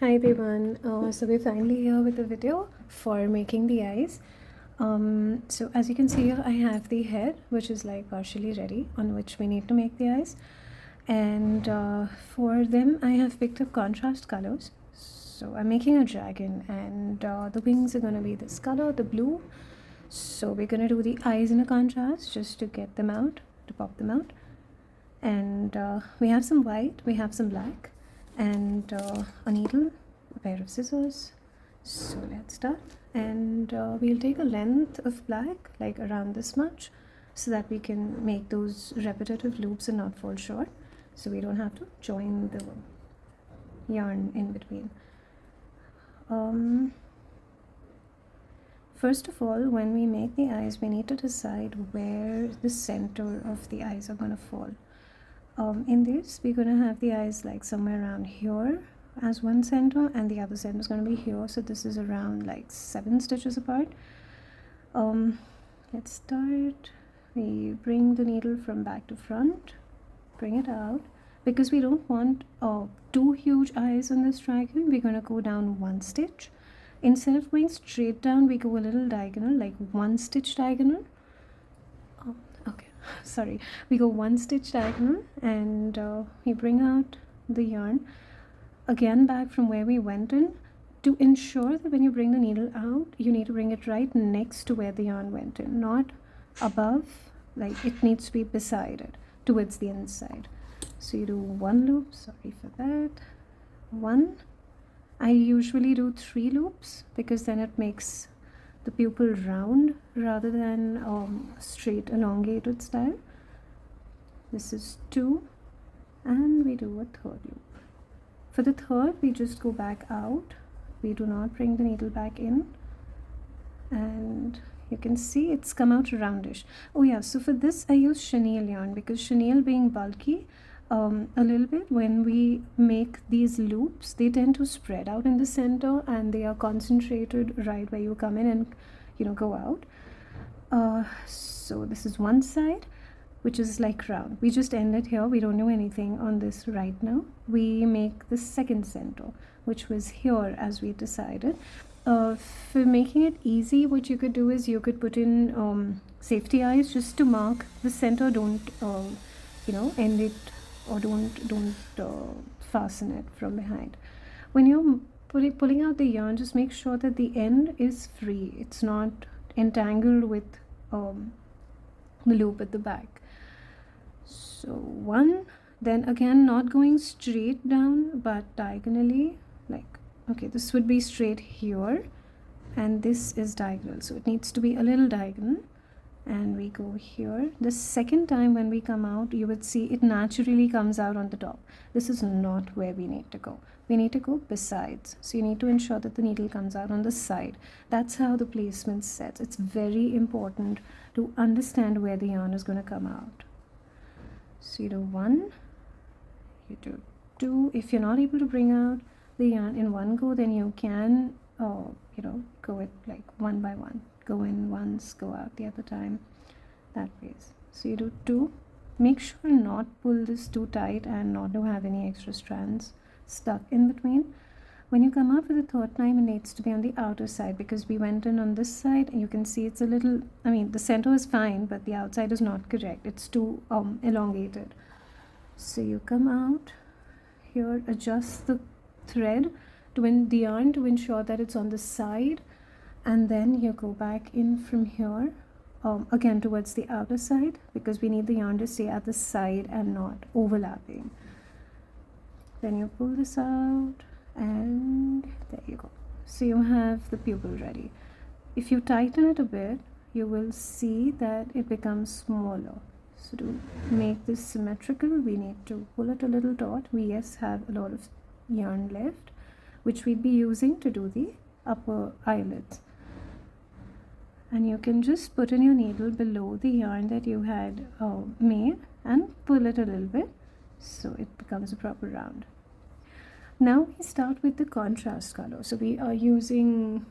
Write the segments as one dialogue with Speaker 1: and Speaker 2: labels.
Speaker 1: Hi everyone. So we're finally here with a video for making the eyes. So as you can see here, I have the head, which is like partially ready, on which we need to make the eyes. And for them, I have picked up contrast colors. So I'm making a dragon, and the wings are gonna be this color, the blue. So we're gonna do the eyes in a contrast just to get them out, to pop them out. And we have some white, we have some black, and a needle, a pair of scissors. So let's start, and we'll take a length of black like around this much so that we can make those repetitive loops and not fall short, so we don't have to join the yarn in between. First of all, when we make the eyes, we need to decide where the center of the eyes are going to fall. In this, we're going to have the eyes like somewhere around here as one center, and the other center is going to be here. So this is around like 7 stitches apart. Let's start. We bring the needle from back to front, bring it out. Because we don't want two huge eyes on this dragon, we're going to go down 1 stitch. Instead of going straight down, we go a little diagonal, like 1 stitch diagonal. Okay, sorry, we go 1 stitch diagonal, and we bring out the yarn again back from where we went in, to ensure that when you bring the needle out, you need to bring it right next to where the yarn went in, not above. Like, it needs to be beside it, towards the inside. So you do 1 loop, sorry for that, 1. I usually do 3 loops because then it makes the pupil round rather than straight elongated style. This is 2, and we do a 3rd loop. For the 3rd, we just go back out. We do not bring the needle back in, and you can see it's come out roundish. Oh yeah, so for this I use chenille yarn, because chenille being bulky, a little bit, when we make these loops, they tend to spread out in the center, and they are concentrated right where you come in and go out. So this is one side, which is like round. We just end it here. We don't do anything on this right now. We make the second center, which was here as we decided. For making it easy, what you could do is you could put in safety eyes just to mark the center. Don't end it, or don't fasten it from behind. When you're pulling out the yarn, just make sure that the end is free. It's not entangled with the loop at the back. So 1, then again not going straight down but diagonally, like, okay, this would be straight here, and this is diagonal, so it needs to be a little diagonal, and we go here. The second time when we come out, you would see it naturally comes out on the top. This is not where we need to go. We need to go besides, so you need to ensure that the needle comes out on the side. That's how the placement sets. It's very important to understand where the yarn is going to come out. So you do 1, you do 2. If you're not able to bring out the yarn in one go, then you can go it like 1 by 1. Go in once, go out the other time, that ways. So you do 2. Make sure not pull this too tight and not to have any extra strands stuck in between. When you come out for the 3rd time, it needs to be on the outer side, because we went in on this side, and you can see it's a little, the center is fine, but the outside is not correct. It's too elongated. So you come out here, adjust the thread to the yarn to ensure that it's on the side, and then you go back in from here, again towards the outer side, because we need the yarn to stay at the side and not overlapping. Then you pull this out, and there you go. So you have the pupil ready. If you tighten it a bit, you will see that it becomes smaller. So to make this symmetrical, we need to pull it a little taut. We have a lot of yarn left, which we'd be using to do the upper eyelids. And you can just put in your needle below the yarn that you had made and pull it a little bit, so it becomes a proper round. Now we start with the contrast color. So we are using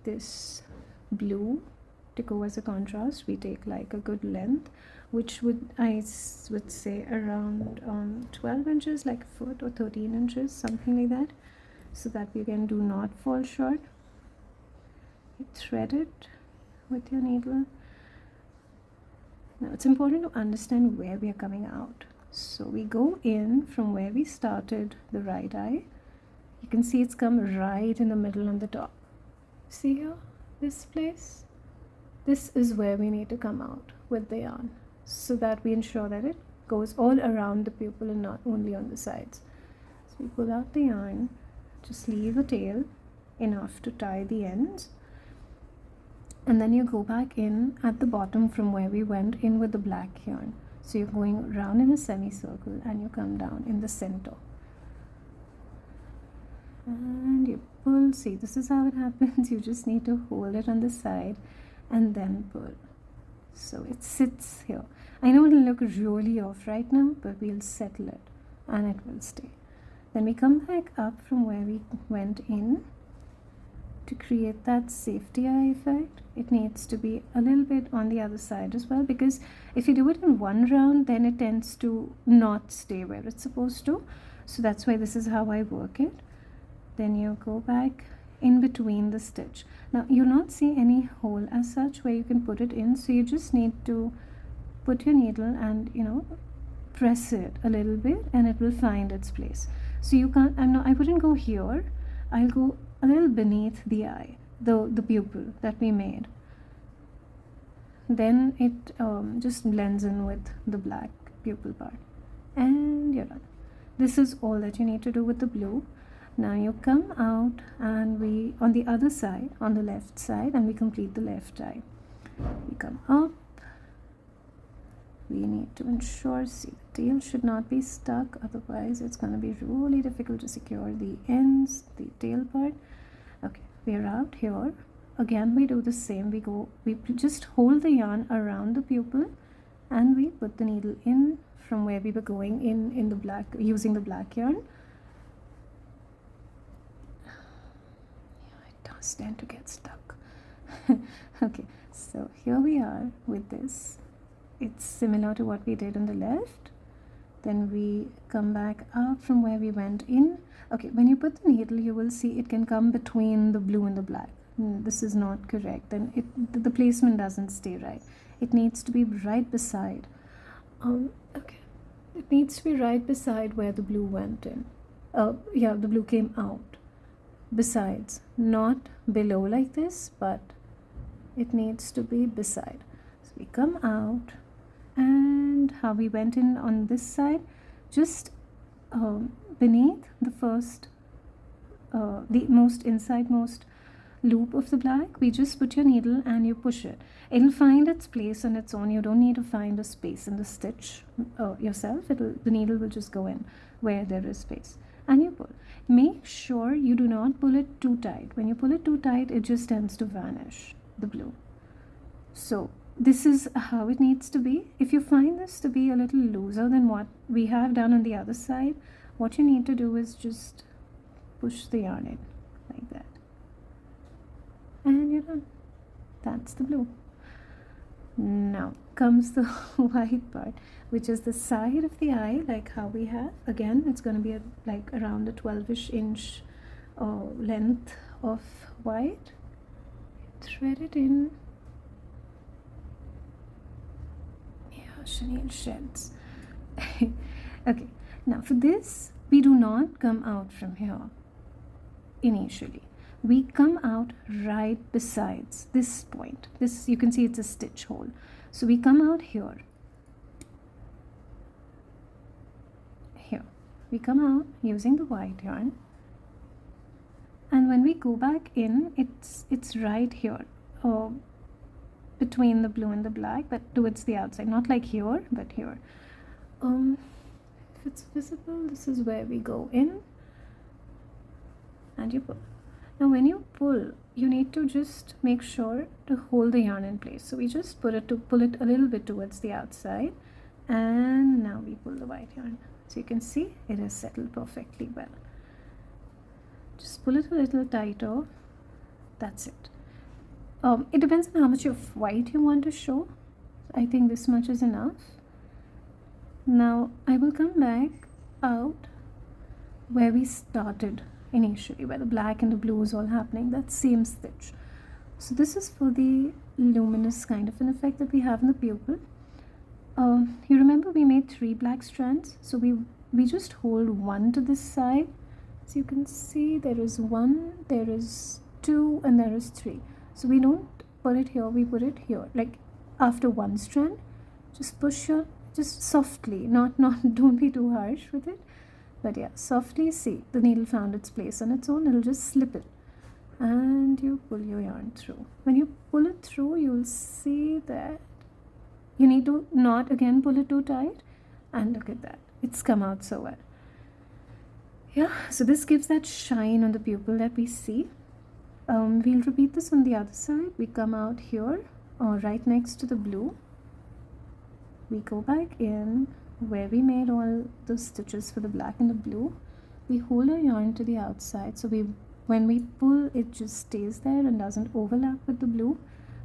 Speaker 1: this blue to go as a contrast. We take like a good length, which I would say around 12 inches, like a foot, or 13 inches, something like that. so that we again do not fall short. You thread it with your needle. Now it's important to understand where we are coming out. So we go in from where we started the right eye. You can see it's come right in the middle on the top. See here, this place? This is where we need to come out with the yarn, so that we ensure that it goes all around the pupil and not only on the sides. So we pull out the yarn, just leave a tail enough to tie the ends, and then you go back in at the bottom from where we went in with the black yarn. So you're going round in a semicircle and you come down in the center. And you pull. See, this is how it happens. You just need to hold it on the side and then pull. So it sits here. I know it'll look really off right now, but we'll settle it and it will stay. Then we come back up from where we went in. To create that safety eye effect, it needs to be a little bit on the other side as well, because if you do it in one round, then it tends to not stay where it's supposed to. So that's why this is how I work it. Then you go back in between the stitch. Now you'll not see any hole as such where you can put it in, so you just need to put your needle and press it a little bit and it will find its place. So you can't, I wouldn't go here, I'll go a little beneath the eye, the pupil that we made. Then it just blends in with the black pupil part, and you're done. This is all that you need to do with the blue. Now you come out and we on the other side, on the left side, and we complete the left eye. We come up. We need to ensure, see, the tail should not be stuck, otherwise it's going to be really difficult to secure the ends, the tail part. Okay, we're out here. Again, we do the same. We just hold the yarn around the pupil and we put the needle in from where we were going in the black, using the black yarn. Yeah, it does tend to get stuck. Okay, so here we are with this. It's similar to what we did on the left. Then we come back up from where we went in. Okay, when you put the needle, you will see it can come between the blue and the black. This is not correct. Then the placement doesn't stay right. It needs to be right beside. Okay, it needs to be right beside where the blue went in. Yeah, the blue came out. Besides, not below like this, but it needs to be beside. So we come out. And how we went in on this side, just beneath the first, the most insidemost loop of the black, we just put your needle and you push it. It'll find its place on its own. You don't need to find a space in the stitch yourself. The needle will just go in where there is space. And you pull. Make sure you do not pull it too tight. When you pull it too tight, it just tends to vanish, the blue. So this is how it needs to be. If you find this to be a little looser than what we have done on the other side, what you need to do is just push the yarn in like that. And you're done. That's the blue. Now comes the white part, which is the side of the eye, like how we have. Again, it's going to be like around a 12-ish inch length of white. Thread it in. Chenille sheds. Okay, now for this, we do not come out from here initially. We come out right besides this point. This, you can see it's a stitch hole. So we come out here. Here. We come out using the white yarn. And when we go back in, it's right here. Between the blue and the black, but towards the outside, not like here, but here. If it's visible, this is where we go in and you pull. Now when you pull, you need to just make sure to hold the yarn in place. So we just pull it a little bit towards the outside, and now we pull the white yarn. So you can see it is settled perfectly well. Just pull it a little tighter. That's it. It depends on how much of white you want to show. I think this much is enough. Now I will come back out where we started initially, where the black and the blue is all happening, that same stitch. So this is for the luminous kind of an effect that we have in the pupil. You remember we made 3 black strands, so we just hold one to this side. So you can see there is 1, there is 2, and there is 3. So we don't put it here, we put it here. Like after one strand, just push your, just softly, not don't be too harsh with it, but yeah, softly. See, the needle found its place on its own. It'll just slip it, and you pull your yarn through. When you pull it through, you'll see that you need to not again pull it too tight, and look at that, it's come out so well. Yeah, so this gives that shine on the pupil that we see. We'll repeat this on the other side. We come out here, right next to the blue. We go back in where we made all the stitches for the black and the blue. We hold our yarn to the outside, so when we pull, it just stays there and doesn't overlap with the blue.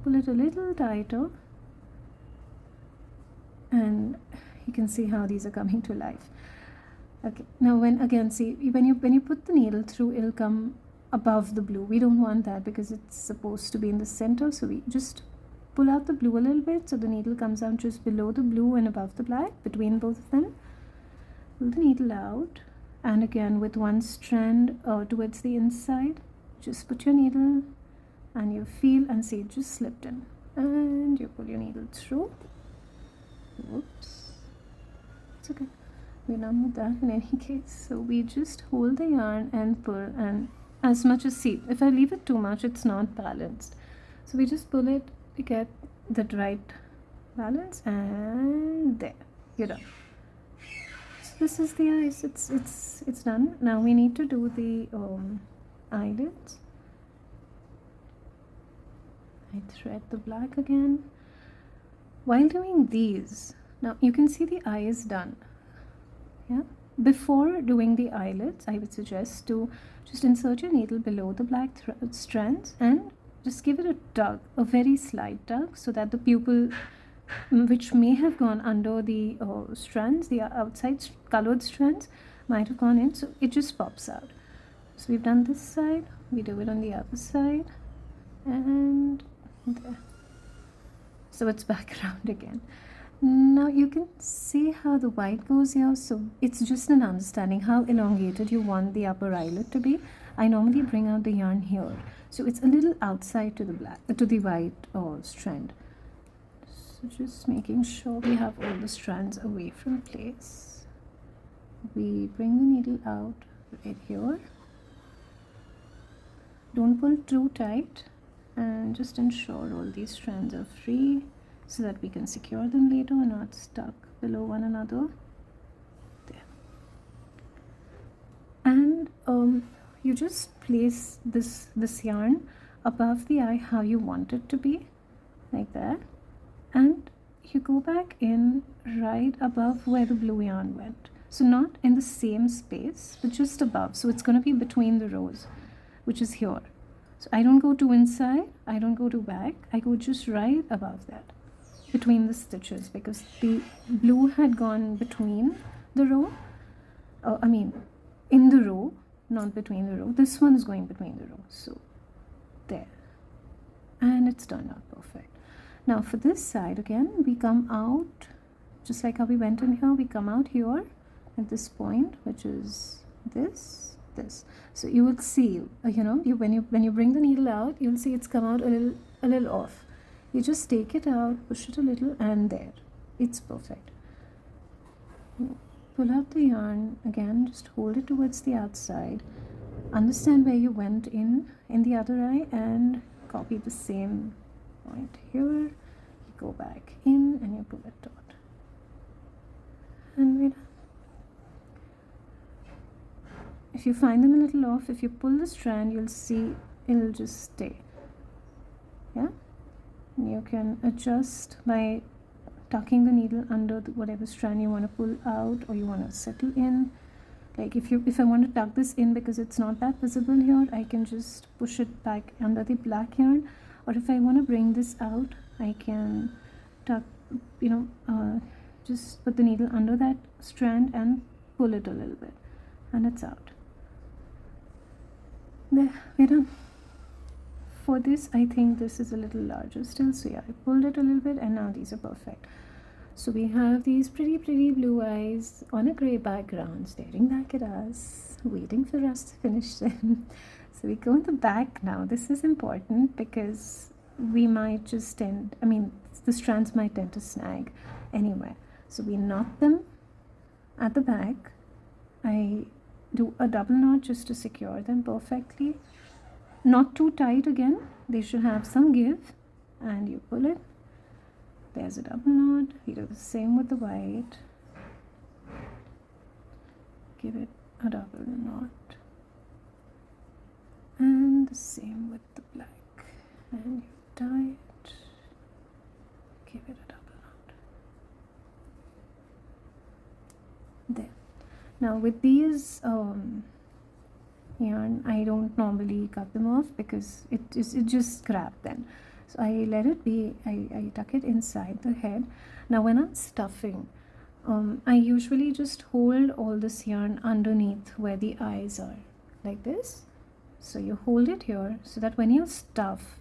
Speaker 1: Pull it a little tighter, and you can see how these are coming to life. Okay, now when you put the needle through, it'll come above the blue. We don't want that because it's supposed to be in the center, so we just pull out the blue a little bit so the needle comes out just below the blue and above the black, between both of them. Pull the needle out, and again with one strand towards the inside, just put your needle and you feel and see it just slipped in, and you pull your needle through. Whoops, it's okay, we're done with that in any case. So we just hold the yarn and pull, and as much as, see, if I leave it too much, it's not balanced, so we just pull it to get the right balance, and there, you're done. So this is the eyes. It's done. Now we need to do the eyelids. I thread the black again. While doing these, now you can see the eye is done. Yeah. Before doing the eyelids, I would suggest to just insert your needle below the black strands and just give it a tug, a very slight tug, so that the pupil, which may have gone under the strands, the outside colored strands, might have gone in, so it just pops out. So we've done this side, we do it on the other side, and there. So it's back around again. Now you can see how the white goes here, so it's just an understanding how elongated you want the upper eyelid to be. I normally bring out the yarn here, so it's a little outside to the black, to the white strand. So just making sure we have all the strands away from place. We bring the needle out right here. Don't pull too tight, and just ensure all these strands are free so that we can secure them later and not stuck below one another. There. And you just place this yarn above the eye how you want it to be, like that, and you go back in right above where the blue yarn went, so not in the same space but just above, so it's going to be between the rows, which is here. So I don't go too inside, I don't go too back, I go just right above that, between the stitches, because the blue had gone between the row, in the row, not between the row. This one is going between the rows, so there, and it's turned out perfect. Now for this side again, we come out just like how we went in here. We come out here at this point, which is this. So you will see, when you bring the needle out, you'll see it's come out a little off. You just take it out, push it a little, and there, it's perfect. Pull out the yarn again, just hold it towards the outside, understand where you went in the other eye, and copy the same point here. You go back in and you pull it out, and we're done. If you find them a little off, if you pull the strand, you'll see it'll just stay. Yeah, you can adjust by tucking the needle under whatever strand you want to pull out or you want to settle in. Like if I want to tuck this in because it's not that visible here, I can just push it back under the black yarn, or if I want to bring this out, I can tuck, just put the needle under that strand and pull it a little bit, and it's out. There, we're done. For this, I think this is a little larger still, so yeah, I pulled it a little bit, and now these are perfect. So we have these pretty blue eyes on a grey background staring back at us, waiting for us to finish them. So we go in the back now. This is important because we might just tend, I mean, the strands might tend to snag anywhere. So we knot them at the back. I do a double knot just to secure them perfectly. Not too tight again, they should have some give, and you pull it. There's a double knot. You do the same with the white. Give it a double knot, and the same with the black, and you tie it. Give it a double knot. There. Now with these yarn, I don't normally cut them off because it just scrap then. So I let it be. I tuck it inside the head. Now when I'm stuffing, I usually just hold all this yarn underneath where the eyes are, like this. So you hold it here so that when you stuff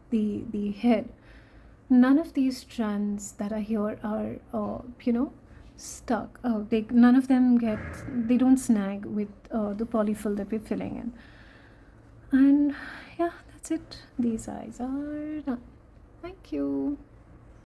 Speaker 1: the head, none of these strands that are here are stuck. None of them they don't snag with the polyfill that we're filling in. And yeah, that's it. These eyes are done. Thank you.